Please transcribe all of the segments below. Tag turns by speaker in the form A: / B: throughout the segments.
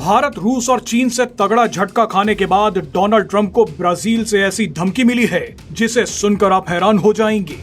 A: भारत, रूस और चीन से तगड़ा झटका खाने के बाद डोनाल्ड ट्रंप को ब्राजील से ऐसी धमकी मिली है जिसे सुनकर आप हैरान हो जाएंगे।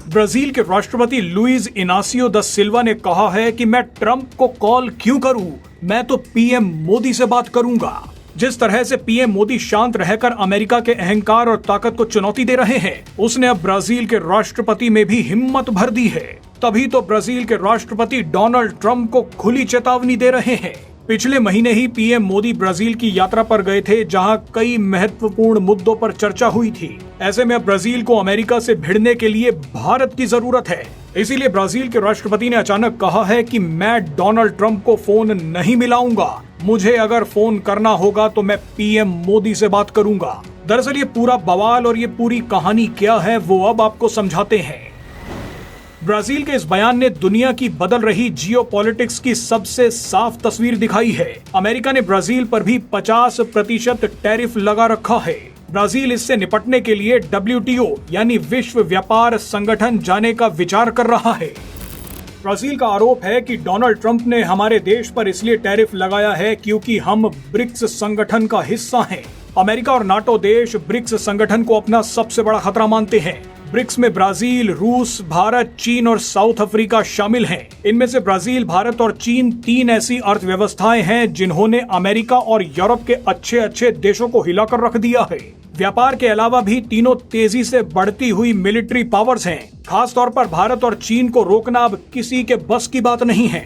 A: ब्राजील के राष्ट्रपति लुइस इनासियो दा सिल्वा ने कहा है कि मैं ट्रंप को कॉल क्यों करूं, मैं तो पीएम मोदी से बात करूंगा। जिस तरह से पीएम मोदी शांत रहकर अमेरिका के अहंकार और ताकत को चुनौती दे रहे हैं, उसने अब ब्राजील के राष्ट्रपति में भी हिम्मत भर दी है। तभी तो ब्राजील के राष्ट्रपति डोनाल्ड ट्रंप को खुली चेतावनी दे रहे हैं। पिछले महीने ही पीएम मोदी ब्राजील की यात्रा पर गए थे, जहां कई महत्वपूर्ण मुद्दों पर चर्चा हुई थी। ऐसे में ब्राजील को अमेरिका से भिड़ने के लिए भारत की जरूरत है। इसीलिए ब्राजील के राष्ट्रपति ने अचानक कहा है कि मैं डोनाल्ड ट्रंप को फोन नहीं मिलाऊंगा, मुझे अगर फोन करना होगा तो मैं पीएम मोदी से बात करूंगा। दरअसल ये पूरा बवाल और ये पूरी कहानी क्या है वो अब आपको समझाते हैं। ब्राजील के इस बयान ने दुनिया की बदल रही जियोपॉलिटिक्स की सबसे साफ तस्वीर दिखाई है। अमेरिका ने ब्राजील पर भी 50% टैरिफ लगा रखा है। ब्राजील इससे निपटने के लिए WTO यानी विश्व व्यापार संगठन जाने का विचार कर रहा है। ब्राजील का आरोप है कि डोनाल्ड ट्रंप ने हमारे देश पर इसलिए टैरिफ लगाया है क्योंकि हम ब्रिक्स संगठन का हिस्सा हैं। अमेरिका और नाटो देश ब्रिक्स संगठन को अपना सबसे बड़ा खतरा मानते हैं। ब्रिक्स में ब्राजील, रूस, भारत, चीन और साउथ अफ्रीका शामिल हैं। इनमें से ब्राजील, भारत और चीन 3 ऐसी अर्थव्यवस्थाएं हैं जिन्होंने अमेरिका और यूरोप के अच्छे देशों को हिलाकर रख दिया है। व्यापार के अलावा भी तीनों तेजी से बढ़ती हुई मिलिट्री पावर्स हैं। खास तौर पर भारत और चीन को रोकना अब किसी के बस की बात नहीं है।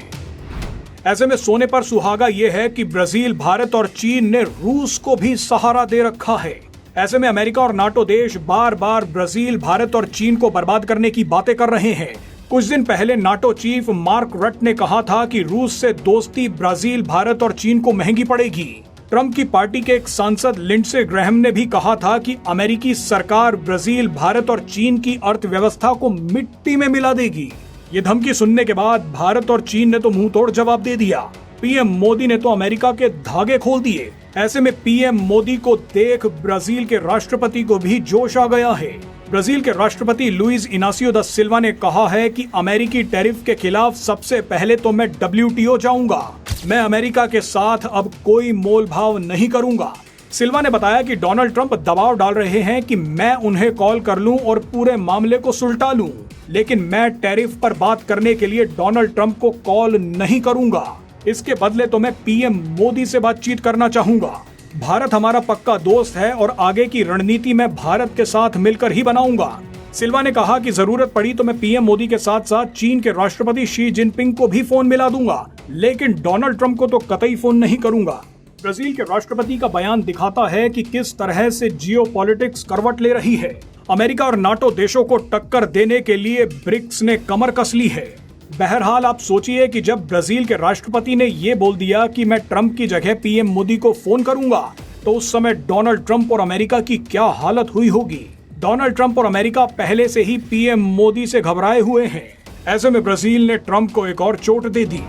A: ऐसे में सोने पर सुहागा ये है कि ब्राजील, भारत और चीन ने रूस को भी सहारा दे रखा है। ऐसे में अमेरिका और नाटो देश बार बार ब्राजील, भारत और चीन को बर्बाद करने की बातें कर रहे हैं। कुछ दिन पहले नाटो चीफ मार्क रट ने कहा था कि रूस से दोस्ती ब्राजील, भारत और चीन को महंगी पड़ेगी। ट्रंप की पार्टी के एक सांसद लिंडसे ग्रैहम ने भी कहा था कि अमेरिकी सरकार ब्राजील, भारत और चीन की अर्थव्यवस्था को मिट्टी में मिला देगी। ये धमकी सुनने के बाद भारत और चीन ने तो मुंह तोड़ जवाब दे दिया। पीएम मोदी ने तो अमेरिका के धागे खोल दिए। ऐसे में पीएम मोदी को देख ब्राजील के राष्ट्रपति को भी जोश आ गया है। ब्राजील के राष्ट्रपति लुइस इनासियो दा सिल्वा ने कहा है कि अमेरिकी टैरिफ के खिलाफ सबसे पहले तो मैं WTO जाऊंगा। मैं अमेरिका के साथ अब कोई मोल भाव नहीं करूंगा। सिल्वा ने बताया कि डोनाल्ड ट्रंप दबाव डाल रहे हैं कि मैं उन्हें कॉल कर लूं और पूरे मामले को सुलटा लूं, लेकिन मैं टैरिफ पर बात करने के लिए डोनाल्ड ट्रंप को कॉल नहीं करूंगा। इसके बदले तो मैं पीएम मोदी से बातचीत करना चाहूंगा। भारत हमारा पक्का दोस्त है और आगे की रणनीति मैं भारत के साथ मिलकर ही बनाऊंगा। सिल्वा ने कहा कि जरूरत पड़ी तो मैं पीएम मोदी के साथ साथ चीन के राष्ट्रपति शी जिनपिंग को भी फोन मिला दूंगा, लेकिन डोनाल्ड ट्रंप को तो कतई फोन नहीं करूंगा। ब्राजील के राष्ट्रपति का बयान दिखाता है कि किस तरह से जियोपॉलिटिक्स करवट ले रही है। अमेरिका और नाटो देशों को टक्कर देने के लिए ब्रिक्स ने कमर कस ली है। बहरहाल आप सोचिए कि जब ब्राजील के राष्ट्रपति ने ये बोल दिया कि मैं ट्रंप की जगह पीएम मोदी को फोन करूंगा, तो उस समय डोनाल्ड ट्रंप और अमेरिका की क्या हालत हुई होगी। डोनाल्ड ट्रंप और अमेरिका पहले से ही पीएम मोदी से घबराए हुए हैं। ऐसे में ब्राजील ने ट्रंप को एक और चोट दे दी।